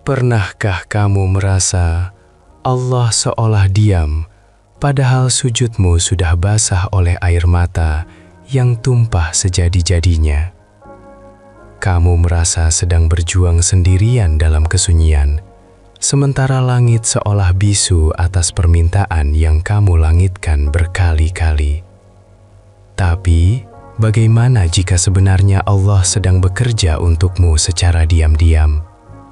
Pernahkah kamu merasa Allah seolah diam, padahal sujudmu sudah basah oleh air mata yang tumpah sejadi-jadinya? Kamu merasa sedang berjuang sendirian dalam kesunyian, sementara langit seolah bisu atas permintaan yang kamu langitkan berkali-kali. Tapi, bagaimana jika sebenarnya Allah sedang bekerja untukmu secara diam-diam,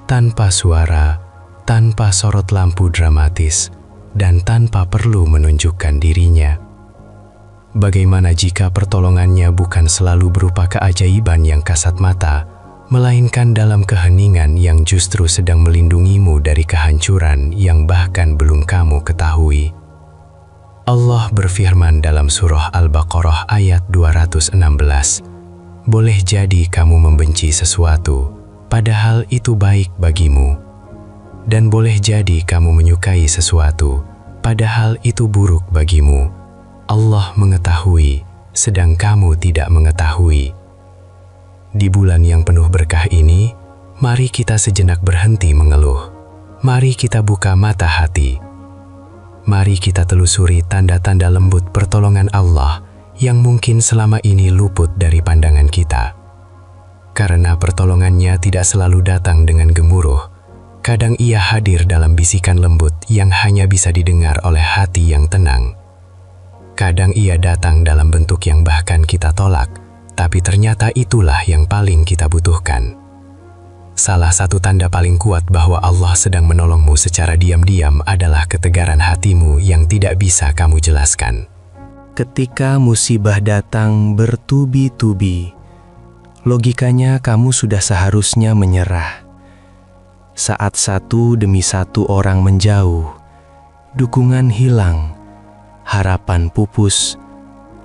tanpa suara, tanpa sorot lampu dramatis, dan tanpa perlu menunjukkan dirinya? Bagaimana jika pertolongannya bukan selalu berupa keajaiban yang kasat mata, melainkan dalam keheningan yang justru sedang melindungimu dari kehancuran yang bahkan belum kamu ketahui? Allah berfirman dalam surah Al-Baqarah ayat 216, "Boleh jadi kamu membenci sesuatu, padahal itu baik bagimu. Dan boleh jadi kamu menyukai sesuatu, padahal itu buruk bagimu. Allah mengetahui, sedang kamu tidak mengetahui." Di bulan yang penuh berkah ini, mari kita sejenak berhenti mengeluh. Mari kita buka mata hati. Mari kita telusuri tanda-tanda lembut pertolongan Allah yang mungkin selama ini luput dari pandangan kita. Karena pertolongannya tidak selalu datang dengan gemuruh, kadang ia hadir dalam bisikan lembut yang hanya bisa didengar oleh hati yang tenang. Kadang ia datang dalam bentuk yang bahkan kita tolak, tapi ternyata itulah yang paling kita butuhkan. Salah satu tanda paling kuat bahwa Allah sedang menolongmu secara diam-diam adalah ketegaran hatimu yang tidak bisa kamu jelaskan. Ketika musibah datang bertubi-tubi, logikanya kamu sudah seharusnya menyerah. Saat satu demi satu orang menjauh, dukungan hilang, harapan pupus,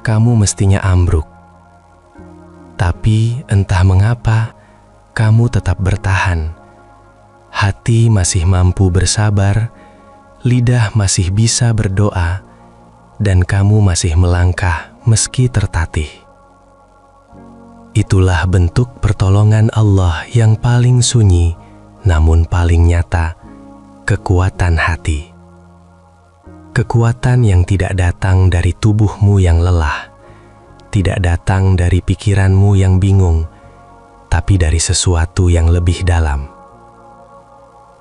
kamu mestinya ambruk. Tapi entah mengapa, kamu tetap bertahan. Hati masih mampu bersabar, lidah masih bisa berdoa, dan kamu masih melangkah meski tertatih. Itulah bentuk pertolongan Allah yang paling sunyi, namun paling nyata, kekuatan hati. Kekuatan yang tidak datang dari tubuhmu yang lelah, tidak datang dari pikiranmu yang bingung, tapi dari sesuatu yang lebih dalam.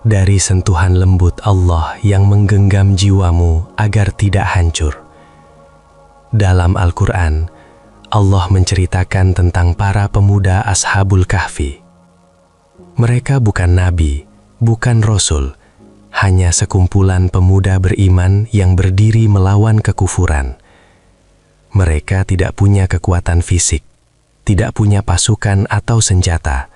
Dari sentuhan lembut Allah yang menggenggam jiwamu agar tidak hancur. Dalam Al-Quran, Allah menceritakan tentang para pemuda Ashabul Kahfi. Mereka bukan nabi, bukan rasul, hanya sekumpulan pemuda beriman yang berdiri melawan kekufuran. Mereka tidak punya kekuatan fisik, tidak punya pasukan atau senjata.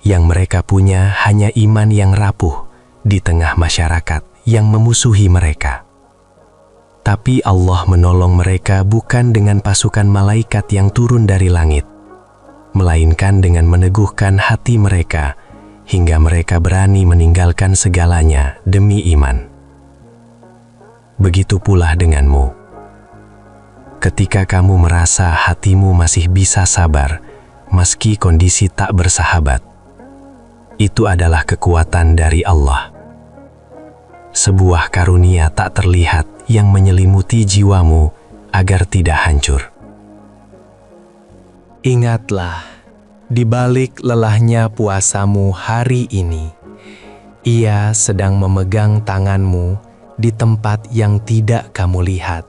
Yang mereka punya hanya iman yang rapuh di tengah masyarakat yang memusuhi mereka. Tapi Allah menolong mereka bukan dengan pasukan malaikat yang turun dari langit, melainkan dengan meneguhkan hati mereka hingga mereka berani meninggalkan segalanya demi iman. Begitu pula denganmu. Ketika kamu merasa hatimu masih bisa sabar, meski kondisi tak bersahabat, itu adalah kekuatan dari Allah. Sebuah karunia tak terlihat yang menyelimuti jiwamu agar tidak hancur. Ingatlah, di balik lelahnya puasamu hari ini, Ia sedang memegang tanganmu di tempat yang tidak kamu lihat,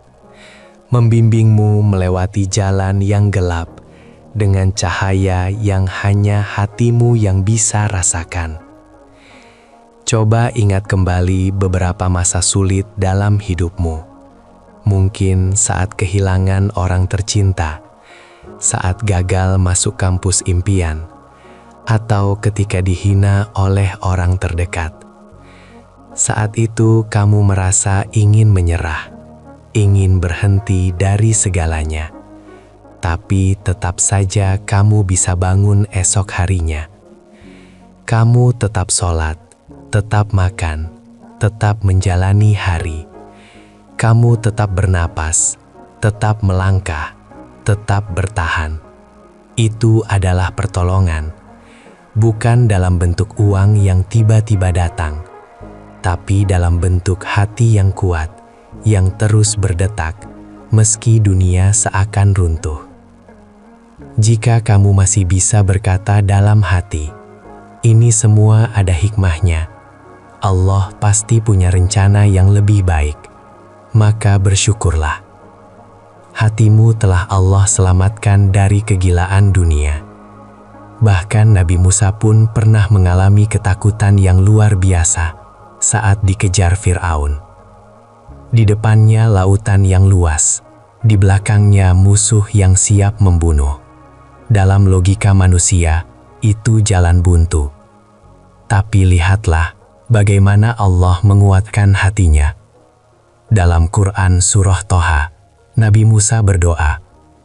membimbingmu melewati jalan yang gelap dengan cahaya yang hanya hatimu yang bisa rasakan. Coba ingat kembali beberapa masa sulit dalam hidupmu. Mungkin saat kehilangan orang tercinta, saat gagal masuk kampus impian, atau ketika dihina oleh orang terdekat. Saat itu kamu merasa ingin menyerah, ingin berhenti dari segalanya. Tapi tetap saja kamu bisa bangun esok harinya. Kamu tetap sholat, tetap makan, tetap menjalani hari. Kamu tetap bernapas, tetap melangkah, tetap bertahan. Itu adalah pertolongan. bukan dalam bentuk uang yang tiba-tiba datang, tapi dalam bentuk hati yang kuat, yang terus berdetak, meski dunia seakan runtuh. Jika kamu masih bisa berkata dalam hati, "Ini semua ada hikmahnya. Allah pasti punya rencana yang lebih baik," maka bersyukurlah. Hatimu telah Allah selamatkan dari kegilaan dunia. Bahkan Nabi Musa pun pernah mengalami ketakutan yang luar biasa saat dikejar Fir'aun. Di depannya lautan yang luas, di belakangnya musuh yang siap membunuh. Dalam logika manusia, itu jalan buntu. Tapi lihatlah bagaimana Allah menguatkan hatinya. Dalam Quran Surah Toha, Nabi Musa berdoa,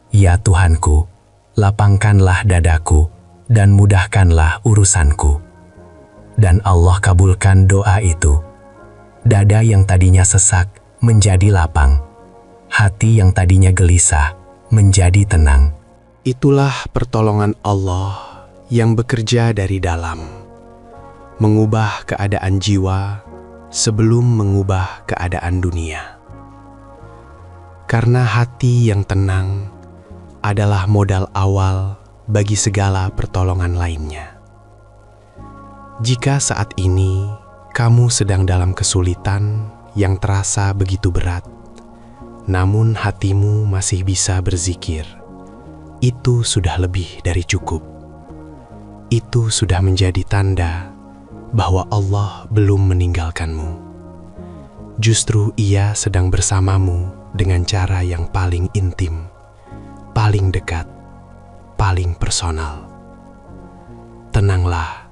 "Ya Tuhanku, lapangkanlah dadaku dan mudahkanlah urusanku." Dan Allah kabulkan doa itu. Dada yang tadinya sesak menjadi lapang. Hati yang tadinya gelisah menjadi tenang. Itulah pertolongan Allah yang bekerja dari dalam, mengubah keadaan jiwa sebelum mengubah keadaan dunia. Karena hati yang tenang adalah modal awal bagi segala pertolongan lainnya. Jika saat ini kamu sedang dalam kesulitan yang terasa begitu berat, namun hatimu masih bisa berzikir, itu sudah lebih dari cukup. Itu sudah menjadi tanda bahwa Allah belum meninggalkanmu. Justru Ia sedang bersamamu dengan cara yang paling intim, paling dekat, paling personal. Tenanglah,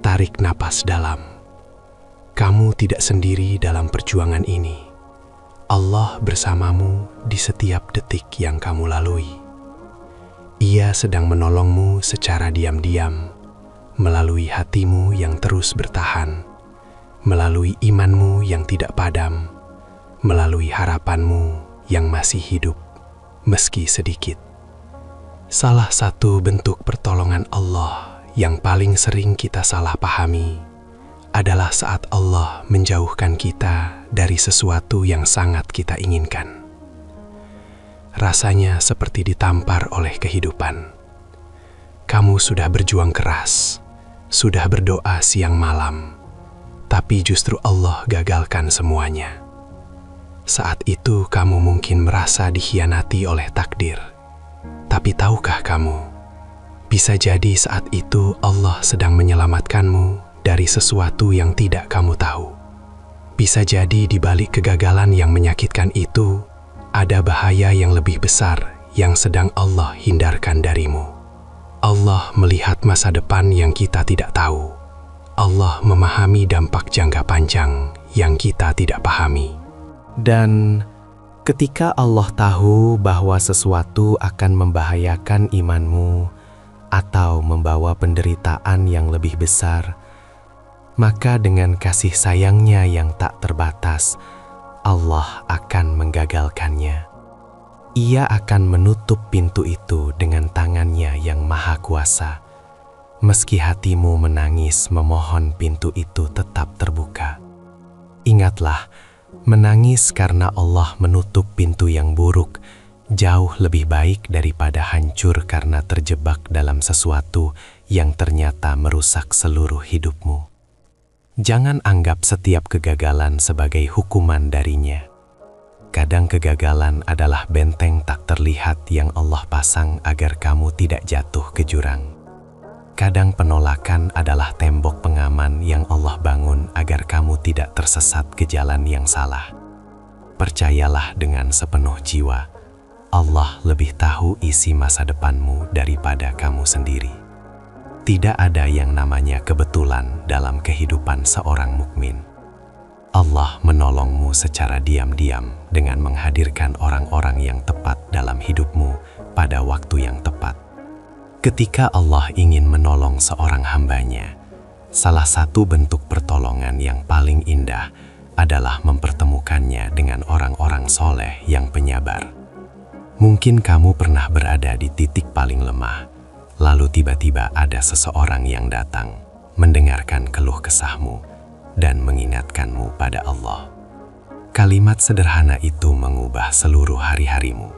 tarik napas dalam. Kamu tidak sendiri dalam perjuangan ini. Allah bersamamu di setiap detik yang kamu lalui. Ia sedang menolongmu secara diam-diam, melalui hatimu yang terus bertahan, melalui imanmu yang tidak padam, melalui harapanmu yang masih hidup, meski sedikit. Salah satu bentuk pertolongan Allah yang paling sering kita salah pahami adalah saat Allah menjauhkan kita dari sesuatu yang sangat kita inginkan. Rasanya seperti ditampar oleh kehidupan. Kamu sudah berjuang keras, sudah berdoa siang malam, tapi justru Allah gagalkan semuanya. Saat itu kamu mungkin merasa dikhianati oleh takdir. Tapi tahukah kamu, bisa jadi saat itu Allah sedang menyelamatkanmu dari sesuatu yang tidak kamu tahu. Bisa jadi di balik kegagalan yang menyakitkan itu, ada bahaya yang lebih besar yang sedang Allah hindarkan darimu. Allah melihat masa depan yang kita tidak tahu. Allah memahami dampak jangka panjang yang kita tidak pahami. Dan ketika Allah tahu bahwa sesuatu akan membahayakan imanmu atau membawa penderitaan yang lebih besar, maka dengan kasih sayangnya yang tak terbatas, Allah akan menggagalkannya. Ia akan menutup pintu itu dengan tangannya yang maha kuasa. Meski hatimu menangis memohon pintu itu tetap terbuka. Ingatlah, menangis karena Allah menutup pintu yang buruk jauh lebih baik daripada hancur karena terjebak dalam sesuatu yang ternyata merusak seluruh hidupmu. Jangan anggap setiap kegagalan sebagai hukuman darinya. Kadang kegagalan adalah benteng tak terlihat yang Allah pasang agar kamu tidak jatuh ke jurang. Kadang penolakan adalah tembok pengaman yang Allah bangun agar kamu tidak tersesat ke jalan yang salah. Percayalah dengan sepenuh jiwa, Allah lebih tahu isi masa depanmu daripada kamu sendiri. Tidak ada yang namanya kebetulan dalam kehidupan seorang mukmin. Allah menolongmu secara diam-diam dengan menghadirkan orang-orang yang tepat dalam hidupmu pada waktu yang tepat. Ketika Allah ingin menolong seorang hambanya, salah satu bentuk pertolongan yang paling indah adalah mempertemukannya dengan orang-orang soleh yang penyabar. Mungkin kamu pernah berada di titik paling lemah, Lalu tiba-tiba ada seseorang yang datang, mendengarkan keluh kesahmu, dan mengingatkanmu pada Allah. Kalimat sederhana itu mengubah seluruh hari-harimu.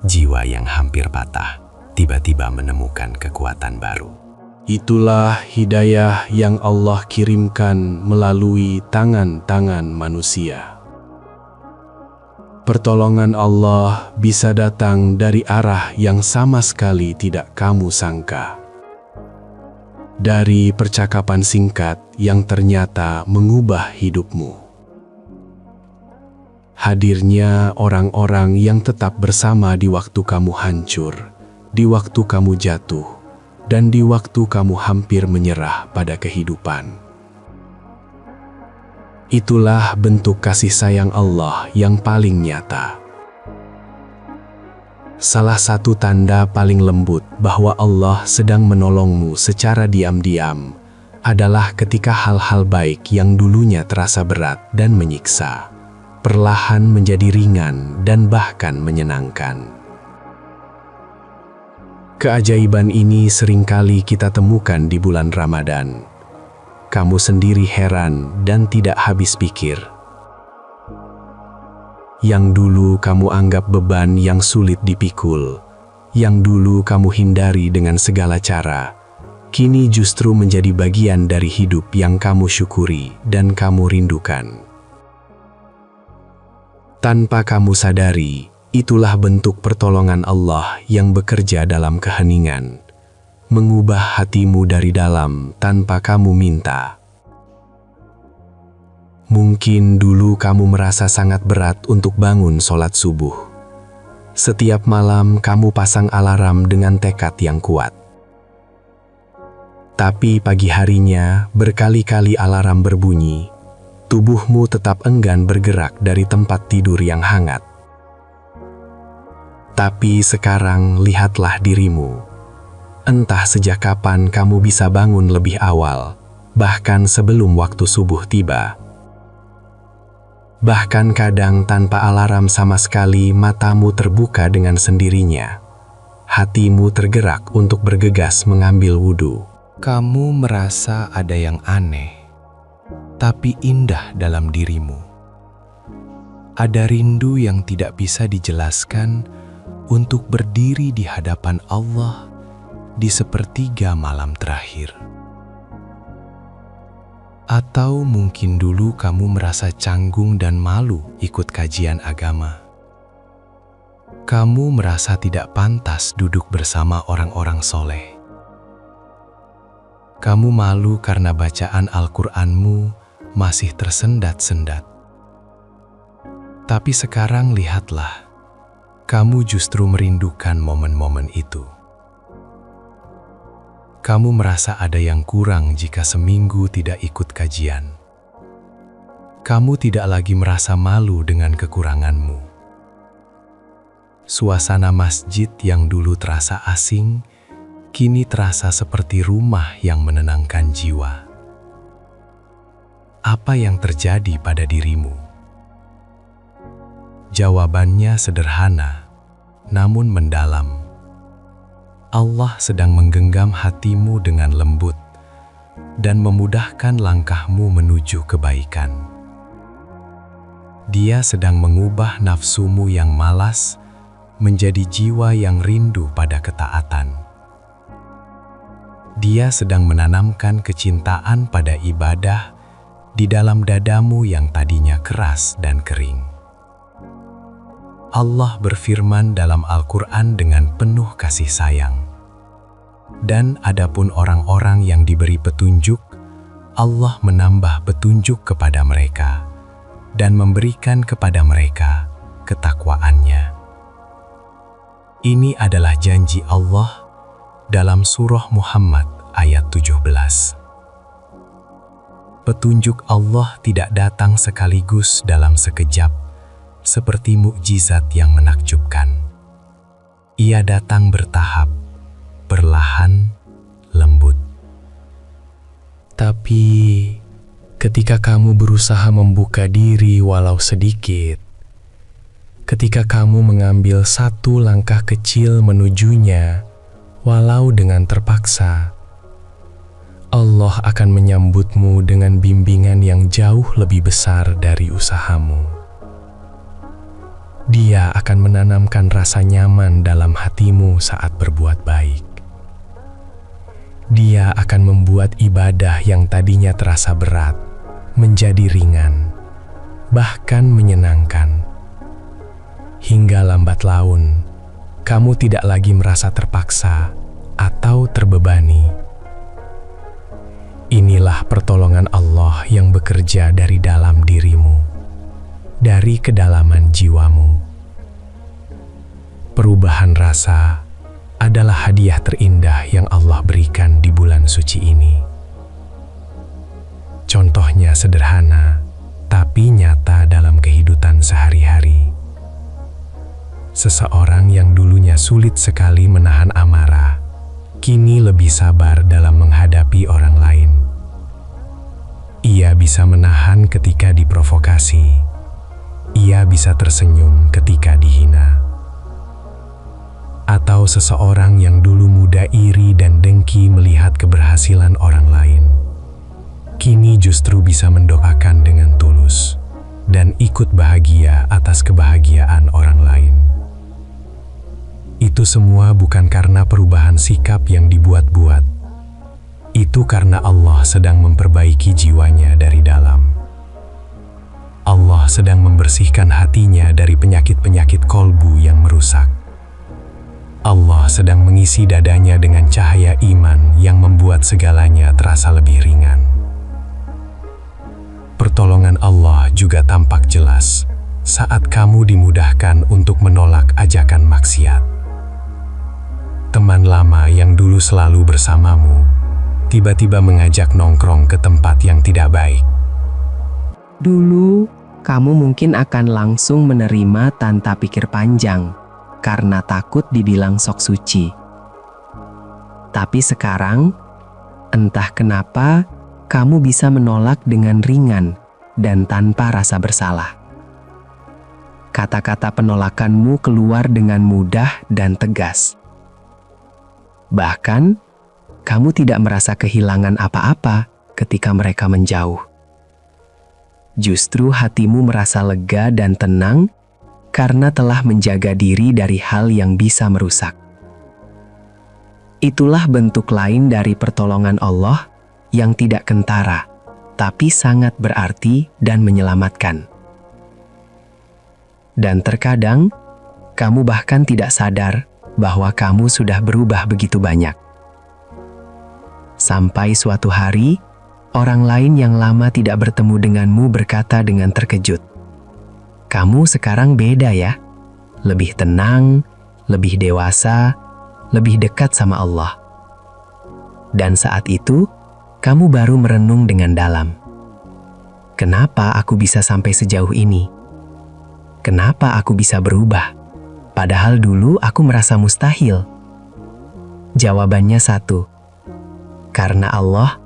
Jiwa yang hampir patah, tiba-tiba menemukan kekuatan baru. Itulah hidayah yang Allah kirimkan melalui tangan-tangan manusia. Pertolongan Allah bisa datang dari arah yang sama sekali tidak kamu sangka. Dari percakapan singkat yang ternyata mengubah hidupmu. Hadirnya orang-orang yang tetap bersama di waktu kamu hancur, di waktu kamu jatuh, dan di waktu kamu hampir menyerah pada kehidupan. Itulah bentuk kasih sayang Allah yang paling nyata. Salah satu tanda paling lembut bahwa Allah sedang menolongmu secara diam-diam adalah ketika hal-hal baik yang dulunya terasa berat dan menyiksa, perlahan menjadi ringan dan bahkan menyenangkan. Keajaiban ini seringkali kita temukan di bulan Ramadan. Kamu sendiri heran dan tidak habis pikir. Yang dulu kamu anggap beban yang sulit dipikul, yang dulu kamu hindari dengan segala cara, kini justru menjadi bagian dari hidup yang kamu syukuri dan kamu rindukan. Tanpa kamu sadari, itulah bentuk pertolongan Allah yang bekerja dalam keheningan, mengubah hatimu dari dalam tanpa kamu minta. Mungkin dulu kamu merasa sangat berat untuk bangun sholat subuh. Setiap malam kamu pasang alarm dengan tekad yang kuat. Tapi pagi harinya berkali-kali alarm berbunyi, tubuhmu tetap enggan bergerak dari tempat tidur yang hangat. Tapi sekarang lihatlah dirimu. Entah sejak kapan kamu bisa bangun lebih awal, bahkan sebelum waktu subuh tiba. Bahkan kadang tanpa alarm sama sekali matamu terbuka dengan sendirinya. Hatimu tergerak untuk bergegas mengambil wudhu. Kamu merasa ada yang aneh, tapi indah dalam dirimu. Ada rindu yang tidak bisa dijelaskan untuk berdiri di hadapan Allah di sepertiga malam terakhir. Atau mungkin dulu kamu merasa canggung dan malu ikut kajian agama. Kamu merasa tidak pantas duduk bersama orang-orang soleh. Kamu malu karena bacaan Al-Qur'anmu masih tersendat-sendat. Tapi sekarang lihatlah, kamu justru merindukan momen-momen itu. Kamu merasa ada yang kurang jika seminggu tidak ikut kajian. Kamu tidak lagi merasa malu dengan kekuranganmu. Suasana masjid yang dulu terasa asing, kini terasa seperti rumah yang menenangkan jiwa. Apa yang terjadi pada dirimu? Jawabannya sederhana, namun mendalam. Allah sedang menggenggam hatimu dengan lembut dan memudahkan langkahmu menuju kebaikan. Dia sedang mengubah nafsumu yang malas menjadi jiwa yang rindu pada ketaatan. Dia sedang menanamkan kecintaan pada ibadah di dalam dadamu yang tadinya keras dan kering. Allah berfirman dalam Al-Qur'an dengan penuh kasih sayang. Dan adapun orang-orang yang diberi petunjuk, Allah menambah petunjuk kepada mereka dan memberikan kepada mereka ketakwaannya. Ini adalah janji Allah dalam surah Muhammad ayat 17. Petunjuk Allah tidak datang sekaligus dalam sekejap, seperti mukjizat yang menakjubkan. Ia datang bertahap, perlahan, lembut. Tapi ketika kamu berusaha membuka diri walau sedikit, ketika kamu mengambil satu langkah kecil menujunya, walau dengan terpaksa, Allah akan menyambutmu dengan bimbingan yang jauh lebih besar dari usahamu. Dia akan menanamkan rasa nyaman dalam hatimu saat berbuat baik. Dia akan membuat ibadah yang tadinya terasa berat menjadi ringan, bahkan menyenangkan. Hingga lambat laun, kamu tidak lagi merasa terpaksa atau terbebani. Inilah pertolongan Allah yang bekerja dari dalam dirimu, dari kedalaman jiwamu. Perubahan rasa adalah hadiah terindah yang Allah berikan di bulan suci ini. Contohnya sederhana, tapi nyata dalam kehidupan sehari-hari. Seseorang yang dulunya sulit sekali menahan amarah, kini lebih sabar dalam menghadapi orang lain. Ia bisa menahan ketika diprovokasi. Ia bisa tersenyum ketika dihina. Atau seseorang yang dulu mudah iri dan dengki melihat keberhasilan orang lain, kini justru bisa mendoakan dengan tulus dan ikut bahagia atas kebahagiaan orang lain. Itu semua bukan karena perubahan sikap yang dibuat-buat. Itu karena Allah sedang memperbaiki jiwanya dari dalam. Allah sedang membersihkan hatinya dari penyakit-penyakit kolbu yang merusak. Allah sedang mengisi dadanya dengan cahaya iman yang membuat segalanya terasa lebih ringan. Pertolongan Allah juga tampak jelas saat kamu dimudahkan untuk menolak ajakan maksiat. Teman lama yang dulu selalu bersamamu tiba-tiba mengajak nongkrong ke tempat yang tidak baik. Dulu, kamu mungkin akan langsung menerima tanpa pikir panjang, karena takut dibilang sok suci. Tapi sekarang, entah kenapa, kamu bisa menolak dengan ringan dan tanpa rasa bersalah. Kata-kata penolakanmu keluar dengan mudah dan tegas. Bahkan, kamu tidak merasa kehilangan apa-apa ketika mereka menjauh. Justru hatimu merasa lega dan tenang karena telah menjaga diri dari hal yang bisa merusak. Itulah bentuk lain dari pertolongan Allah yang tidak kentara, tapi sangat berarti dan menyelamatkan. Dan terkadang, kamu bahkan tidak sadar bahwa kamu sudah berubah begitu banyak. Sampai suatu hari, orang lain yang lama tidak bertemu denganmu berkata dengan terkejut, "Kamu sekarang beda ya, lebih tenang, lebih dewasa, lebih dekat sama Allah." Dan saat itu, kamu baru merenung dengan dalam. Kenapa aku bisa sampai sejauh ini? Kenapa aku bisa berubah? Padahal dulu aku merasa mustahil. Jawabannya satu, karena Allah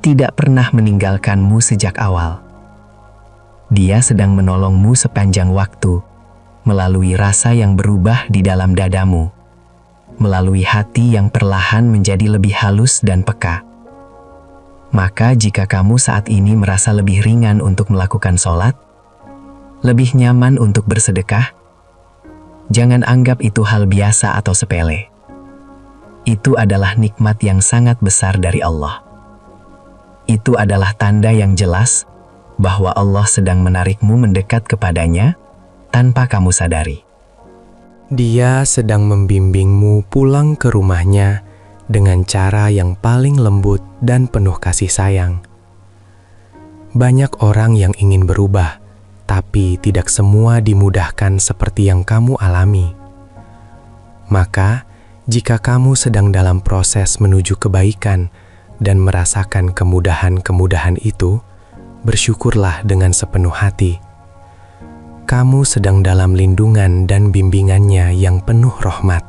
tidak pernah meninggalkanmu sejak awal. Dia sedang menolongmu sepanjang waktu, melalui rasa yang berubah di dalam dadamu, melalui hati yang perlahan menjadi lebih halus dan peka. Maka jika kamu saat ini merasa lebih ringan untuk melakukan sholat, lebih nyaman untuk bersedekah, jangan anggap itu hal biasa atau sepele. Itu adalah nikmat yang sangat besar dari Allah. Itu adalah tanda yang jelas bahwa Allah sedang menarikmu mendekat kepadanya tanpa kamu sadari. Dia sedang membimbingmu pulang ke rumahnya dengan cara yang paling lembut dan penuh kasih sayang. Banyak orang yang ingin berubah, tapi tidak semua dimudahkan seperti yang kamu alami. Maka, jika kamu sedang dalam proses menuju kebaikan dan merasakan kemudahan-kemudahan itu, bersyukurlah dengan sepenuh hati. Kamu sedang dalam lindungan dan bimbingannya yang penuh rahmat.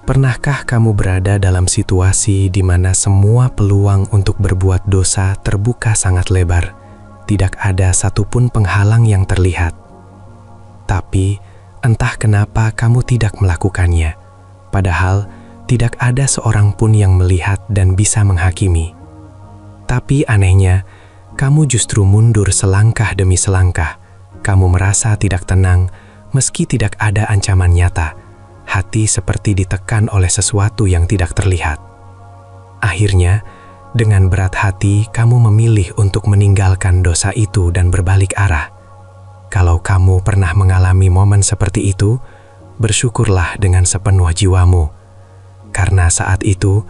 Pernahkah kamu berada dalam situasi di mana semua peluang untuk berbuat dosa terbuka sangat lebar? Tidak ada satupun penghalang yang terlihat. Tapi, entah kenapa kamu tidak melakukannya. Padahal, Tidak ada seorang pun yang melihat dan bisa menghakimi. Tapi anehnya, kamu justru mundur selangkah demi selangkah. Kamu merasa tidak tenang meski tidak ada ancaman nyata. Hati seperti ditekan oleh sesuatu yang tidak terlihat. Akhirnya, dengan berat hati kamu memilih untuk meninggalkan dosa itu dan berbalik arah. Kalau kamu pernah mengalami momen seperti itu, bersyukurlah dengan sepenuh jiwamu. Karena saat itu,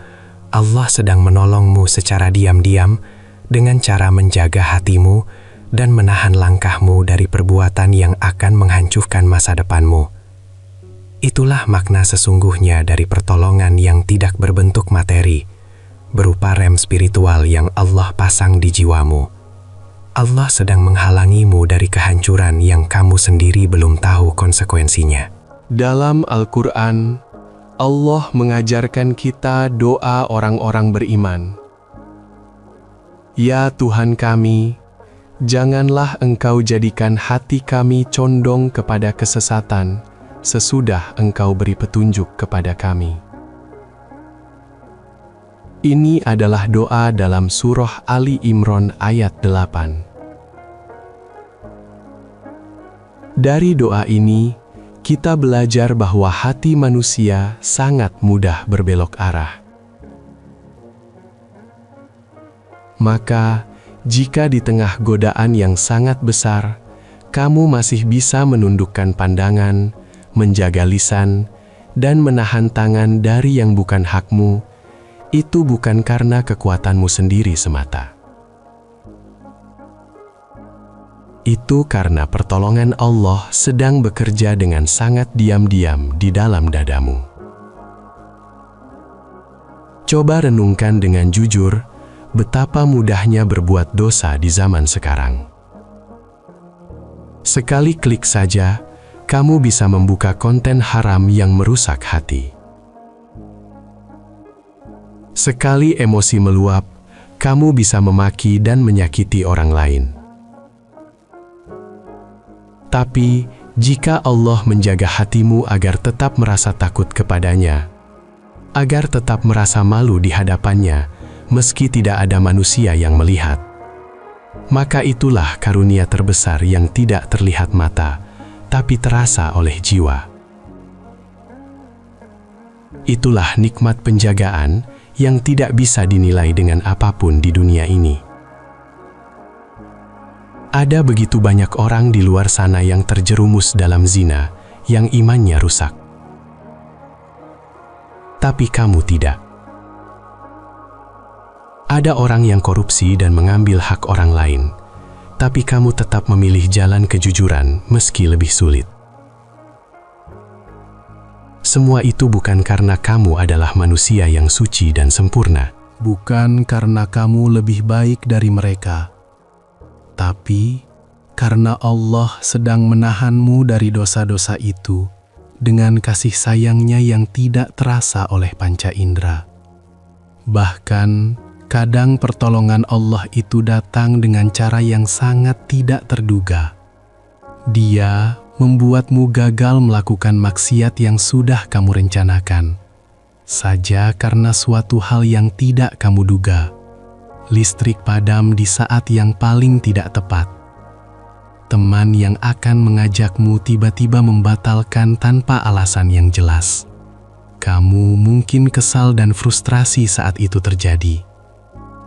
Allah sedang menolongmu secara diam-diam dengan cara menjaga hatimu dan menahan langkahmu dari perbuatan yang akan menghancurkan masa depanmu. Itulah makna sesungguhnya dari pertolongan yang tidak berbentuk materi, berupa rem spiritual yang Allah pasang di jiwamu. Allah sedang menghalangimu dari kehancuran yang kamu sendiri belum tahu konsekuensinya. Dalam Al-Quran, Allah mengajarkan kita doa orang-orang beriman. Ya Tuhan kami, janganlah Engkau jadikan hati kami condong kepada kesesatan sesudah Engkau beri petunjuk kepada kami. Ini adalah doa dalam surah Ali Imran ayat 8. Dari doa ini, kita belajar bahwa hati manusia sangat mudah berbelok arah. Maka, jika di tengah godaan yang sangat besar, kamu masih bisa menundukkan pandangan, menjaga lisan, dan menahan tangan dari yang bukan hakmu, itu bukan karena kekuatanmu sendiri semata. Itu karena pertolongan Allah sedang bekerja dengan sangat diam-diam di dalam dadamu. Coba renungkan dengan jujur betapa mudahnya berbuat dosa di zaman sekarang. Sekali klik saja, kamu bisa membuka konten haram yang merusak hati. Sekali emosi meluap, kamu bisa memaki dan menyakiti orang lain. Tapi, jika Allah menjaga hatimu agar tetap merasa takut kepadanya, agar tetap merasa malu di hadapannya, meski tidak ada manusia yang melihat, maka itulah karunia terbesar yang tidak terlihat mata, tapi terasa oleh jiwa. Itulah nikmat penjagaan yang tidak bisa dinilai dengan apapun di dunia ini. Ada begitu banyak orang di luar sana yang terjerumus dalam zina, yang imannya rusak. Tapi kamu tidak. Ada orang yang korupsi dan mengambil hak orang lain, tapi kamu tetap memilih jalan kejujuran meski lebih sulit. Semua itu bukan karena kamu adalah manusia yang suci dan sempurna. Bukan karena kamu lebih baik dari mereka, tapi karena Allah sedang menahanmu dari dosa-dosa itu dengan kasih sayangnya yang tidak terasa oleh panca indera. Bahkan, kadang pertolongan Allah itu datang dengan cara yang sangat tidak terduga. Dia membuatmu gagal melakukan maksiat yang sudah kamu rencanakan, saja karena suatu hal yang tidak kamu duga. Listrik padam di saat yang paling tidak tepat. Teman yang akan mengajakmu tiba-tiba membatalkan tanpa alasan yang jelas. Kamu mungkin kesal dan frustrasi saat itu terjadi.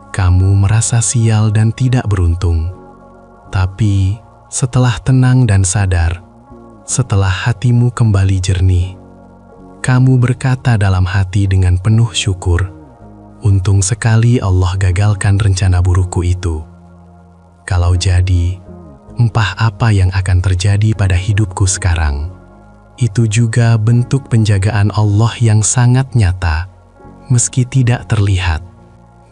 Kamu merasa sial dan tidak beruntung. Tapi setelah tenang dan sadar, setelah hatimu kembali jernih, kamu berkata dalam hati dengan penuh syukur, untung sekali Allah gagalkan rencana burukku itu. Kalau jadi, entah apa yang akan terjadi pada hidupku sekarang. Itu juga bentuk penjagaan Allah yang sangat nyata, meski tidak terlihat.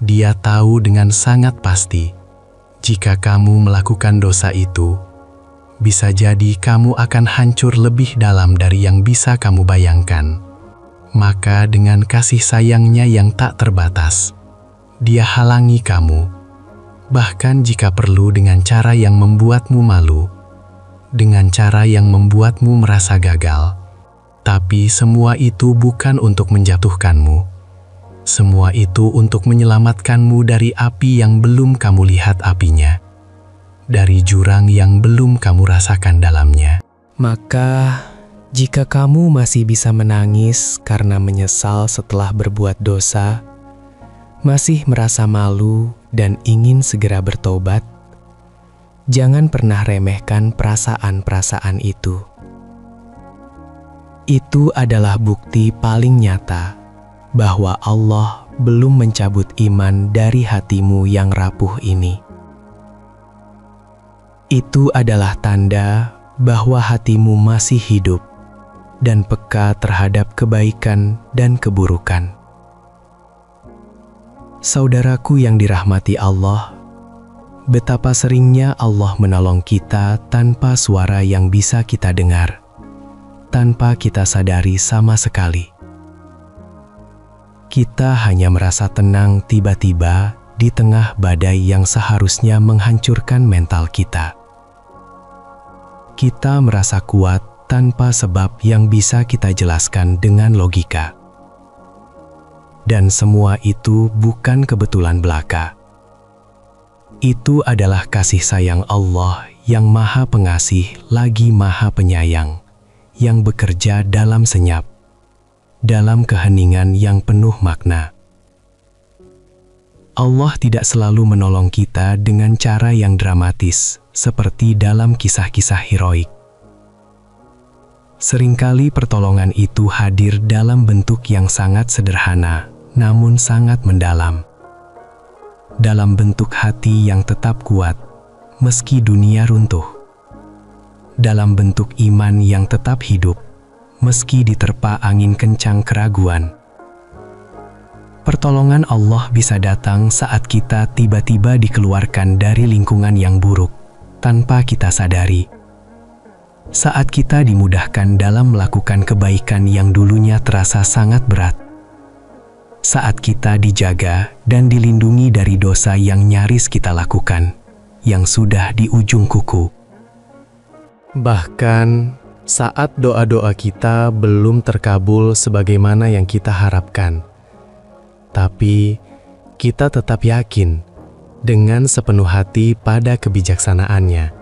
Dia tahu dengan sangat pasti, jika kamu melakukan dosa itu, bisa jadi kamu akan hancur lebih dalam dari yang bisa kamu bayangkan. Maka dengan kasih sayangnya yang tak terbatas, Dia halangi kamu, bahkan jika perlu dengan cara yang membuatmu malu, dengan cara yang membuatmu merasa gagal. Tapi semua itu bukan untuk menjatuhkanmu. Semua itu untuk menyelamatkanmu dari api yang belum kamu lihat apinya, dari jurang yang belum kamu rasakan dalamnya. Maka, jika kamu masih bisa menangis karena menyesal setelah berbuat dosa, masih merasa malu dan ingin segera bertobat, jangan pernah remehkan perasaan-perasaan itu. Itu adalah bukti paling nyata bahwa Allah belum mencabut iman dari hatimu yang rapuh ini. Itu adalah tanda bahwa hatimu masih hidup dan peka terhadap kebaikan dan keburukan. Saudaraku yang dirahmati Allah, betapa seringnya Allah menolong kita tanpa suara yang bisa kita dengar, tanpa kita sadari sama sekali. Kita hanya merasa tenang tiba-tiba di tengah badai yang seharusnya menghancurkan mental kita. Kita merasa kuat tanpa sebab yang bisa kita jelaskan dengan logika. Dan semua itu bukan kebetulan belaka. Itu adalah kasih sayang Allah yang Maha Pengasih lagi Maha Penyayang, yang bekerja dalam senyap, dalam keheningan yang penuh makna. Allah tidak selalu menolong kita dengan cara yang dramatis, seperti dalam kisah-kisah heroik. Seringkali pertolongan itu hadir dalam bentuk yang sangat sederhana, namun sangat mendalam. Dalam bentuk hati yang tetap kuat, meski dunia runtuh. Dalam bentuk iman yang tetap hidup, meski diterpa angin kencang keraguan. Pertolongan Allah bisa datang saat kita tiba-tiba dikeluarkan dari lingkungan yang buruk, tanpa kita sadari. Saat kita dimudahkan dalam melakukan kebaikan yang dulunya terasa sangat berat. Saat kita dijaga dan dilindungi dari dosa yang nyaris kita lakukan, yang sudah di ujung kuku. Bahkan saat doa-doa kita belum terkabul sebagaimana yang kita harapkan, tapi kita tetap yakin dengan sepenuh hati pada kebijaksanaannya.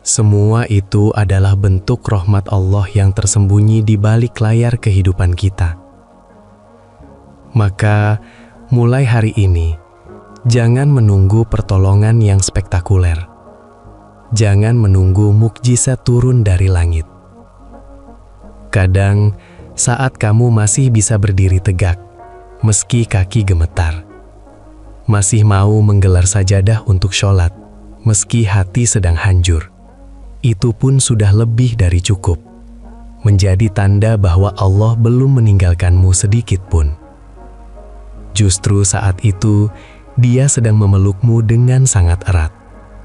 Semua itu adalah bentuk rahmat Allah yang tersembunyi di balik layar kehidupan kita. Maka, mulai hari ini, jangan menunggu pertolongan yang spektakuler. Jangan menunggu mukjizat turun dari langit. Kadang, saat kamu masih bisa berdiri tegak, meski kaki gemetar, masih mau menggelar sajadah untuk sholat, meski hati sedang hancur, itu pun sudah lebih dari cukup, menjadi tanda bahwa Allah belum meninggalkanmu sedikit pun. Justru saat itu, Dia sedang memelukmu dengan sangat erat,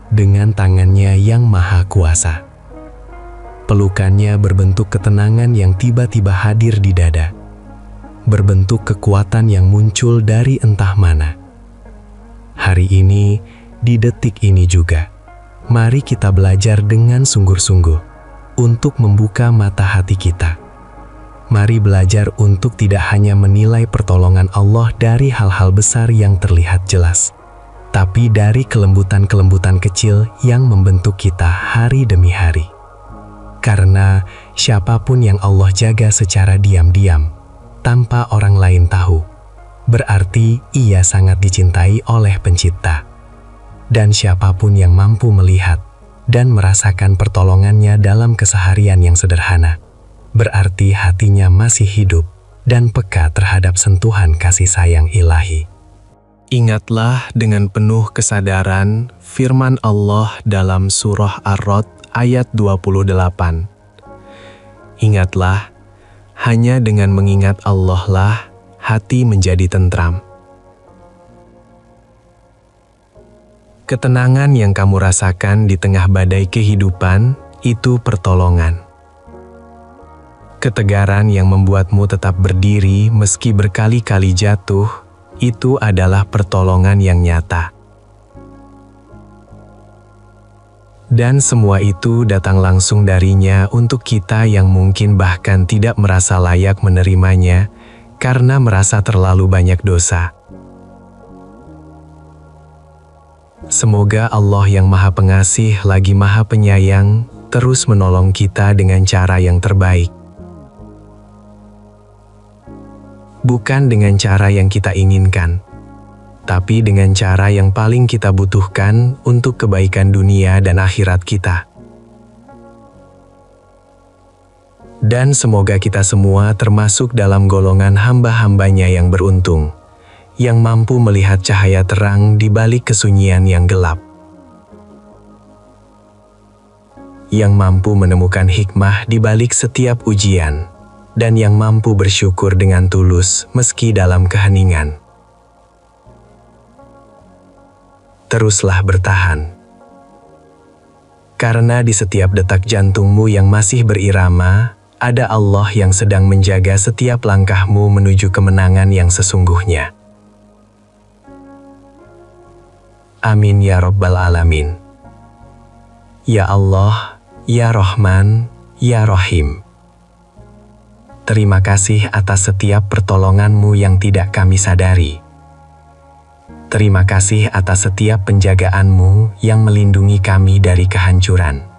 dengan tangannya yang maha kuasa. Pelukannya berbentuk ketenangan yang tiba-tiba hadir di dada, berbentuk kekuatan yang muncul dari entah mana. Hari ini, di detik ini juga, mari kita belajar dengan sungguh-sungguh untuk membuka mata hati kita. Mari belajar untuk tidak hanya menilai pertolongan Allah dari hal-hal besar yang terlihat jelas, tapi dari kelembutan-kelembutan kecil yang membentuk kita hari demi hari. Karena siapapun yang Allah jaga secara diam-diam, tanpa orang lain tahu, berarti ia sangat dicintai oleh Pencipta. Dan siapapun yang mampu melihat dan merasakan pertolongannya dalam keseharian yang sederhana, berarti hatinya masih hidup dan peka terhadap sentuhan kasih sayang ilahi. Ingatlah dengan penuh kesadaran firman Allah dalam surah Ar-Ra'd ayat 28. Ingatlah, hanya dengan mengingat Allah lah hati menjadi tentram. Ketenangan yang kamu rasakan di tengah badai kehidupan itu pertolongan. Ketegaran yang membuatmu tetap berdiri meski berkali-kali jatuh, itu adalah pertolongan yang nyata. Dan semua itu datang langsung darinya untuk kita yang mungkin bahkan tidak merasa layak menerimanya karena merasa terlalu banyak dosa. Semoga Allah yang Maha Pengasih lagi Maha Penyayang terus menolong kita dengan cara yang terbaik. Bukan dengan cara yang kita inginkan, tapi dengan cara yang paling kita butuhkan untuk kebaikan dunia dan akhirat kita. Dan semoga kita semua termasuk dalam golongan hamba-hambanya yang beruntung, yang mampu melihat cahaya terang di balik kesunyian yang gelap, yang mampu menemukan hikmah di balik setiap ujian, dan yang mampu bersyukur dengan tulus meski dalam keheningan. Teruslah bertahan. Karena di setiap detak jantungmu yang masih berirama, ada Allah yang sedang menjaga setiap langkahmu menuju kemenangan yang sesungguhnya. Amin ya Rabbal Alamin. Ya Allah, ya Rahman, ya Rahim. Terima kasih atas setiap pertolongan-Mu yang tidak kami sadari. Terima kasih atas setiap penjagaan-Mu yang melindungi kami dari kehancuran.